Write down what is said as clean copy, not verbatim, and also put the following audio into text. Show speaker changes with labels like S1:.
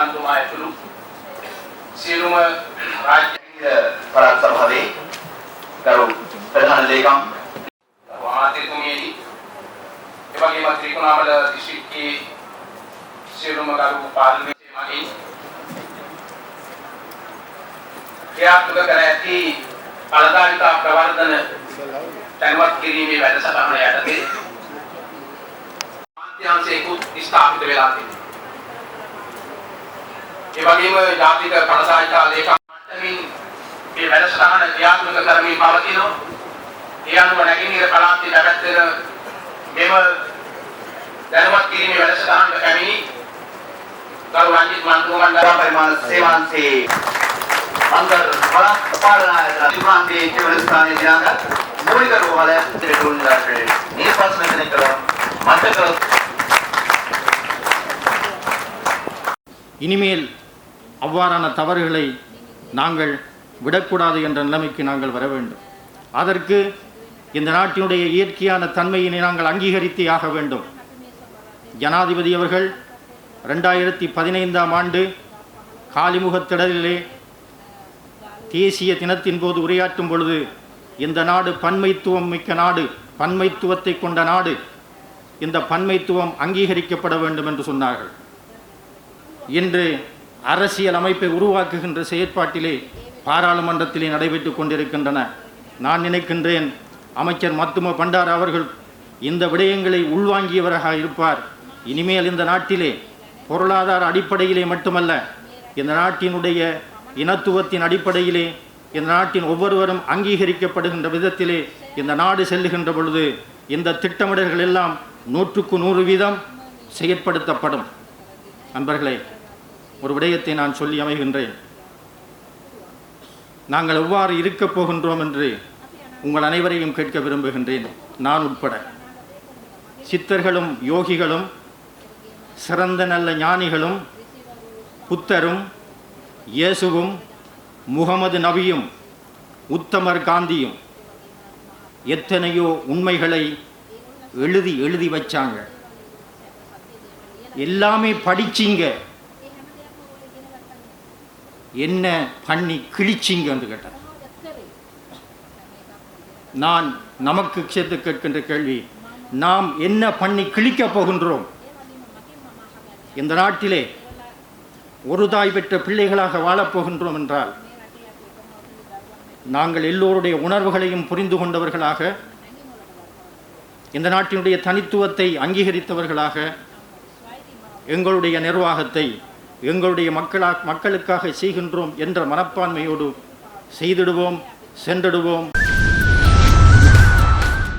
S1: මන්ත්‍රීතුමා ඇතුළු සියලුම රාජ්‍ය පළාත් සභාවේ ගරු ප්‍රධාන ලේකම් මහත්මතුමියනි එවැගේම ත්‍රිකුණාමල දිස්ත්‍රික්කයේ සියලුම ගරු පාර්ලිමේන්තු මගින් ක්‍රියාත්මක කර ඇති පළදායිතා ප්‍රවර්ධන දැනුවත් කිරීමේ වැඩසටහන යටතේ මාධ්‍යාංශයකුත් ස්ථාපිත වෙලා තිබෙනවා. ඒ වගේම ජාතික පළදායිතා ලේකම් මට්ටමින් මේ වැඩසටහන ක්‍රියාත්මක කරමින් පවතිනවා. ඒ අනුව නැගෙනහිර පළාතේ පැවැත්වෙන මෙම දැනුවත් කිරීමේ වැඩසටහනට පැමිණි ගරු රංජිත් මන්ත්‍රීතුමන්ලා පරිමාණ සේවාංශේ अंदर बड़ा पालना है दिमाग के केवल स्थानीय दिनांक मूल का रोल है तेरे लाटे ये पास में नहीं करो मत करो
S2: இனிமேல் அவ்வாறான தவறுகளை நாங்கள் விடக்கூடாது என்ற நிலைமைக்கு நாங்கள் வர வேண்டும். அதற்கு இந்த நாட்டினுடைய இயற்கையான தன்மையினை நாங்கள் அங்கீகரித்தே ஆக வேண்டும். ஜனாதிபதி அவர்கள் 2015ஆம் ஆண்டு காலிமுகத்திடலிலே தேசிய தினத்தின் போது உரையாற்றும் பொழுது இந்த நாடு பன்மைத்துவம் மிக்க நாடு, பன்மைத்துவத்தை கொண்ட நாடு, இந்த பன்மைத்துவம் அங்கீகரிக்கப்பட வேண்டும் என்று சொன்னார்கள். இன்று அரசியல் அமைப்பை உருவாக்குகின்ற செயற்பாட்டிலே பாராளுமன்றத்திலே நடைபெற்று கொண்டிருக்கின்றன. நான் நினைக்கின்றேன் அமைச்சர் மத்தும பண்டார அவர்கள் இந்த விடயங்களை உள்வாங்கியவராக இருப்பார். இனிமேல் இந்த நாட்டிலே பொருளாதார அடிப்படையிலே மட்டுமல்ல, இந்த நாட்டினுடைய இனத்துவத்தின் அடிப்படையிலே இந்த நாட்டின் ஒவ்வொருவரும் அங்கீகரிக்கப்படுகின்ற விதத்திலே இந்த நாடு செல்லுகின்ற பொழுது இந்த திட்டமிடல்கள் எல்லாம் 100% செயற்படுத்தப்படும். நண்பர்களே, ஒரு விடயத்தை நான் சொல்லி அமைகின்றேன். நாங்கள் எவ்வாறு இருக்கப் போகின்றோம் என்று உங்கள் அனைவரையும் கேட்க விரும்புகின்றேன். நான் உட்பட சித்தர்களும் யோகிகளும் சிறந்த நல்ல ஞானிகளும் புத்தரும் இயேசுவும் முகமது நபியும் உத்தமர் காந்தியும் எத்தனையோ உண்மைகளை எழுதி வச்சாங்க. எல்லாமே படிச்சிங்க, என்ன பண்ணி கிழிச்சிங்க என்று கேட்டார். நான் நமக்கு சேர்த்து கேட்கின்ற கேள்வி, நாம் என்ன பண்ணி கிழிக்கப் போகின்றோம்? இந்த நாட்டிலே ஒரு தாய் பெற்ற பிள்ளைகளாக வாழப்போகின்றோம் என்றால் நாங்கள் எல்லோருடைய உணர்வுகளையும் புரிந்து கொண்டவர்களாக, இந்த நாட்டினுடைய தனித்துவத்தை அங்கீகரித்தவர்களாக எங்களுடைய நிர்வாகத்தை எங்களுடைய மக்களுக்காக செய்கின்றோம் என்ற மனப்பான்மையோடு செய்திடுவோம், சென்றிடுவோம்.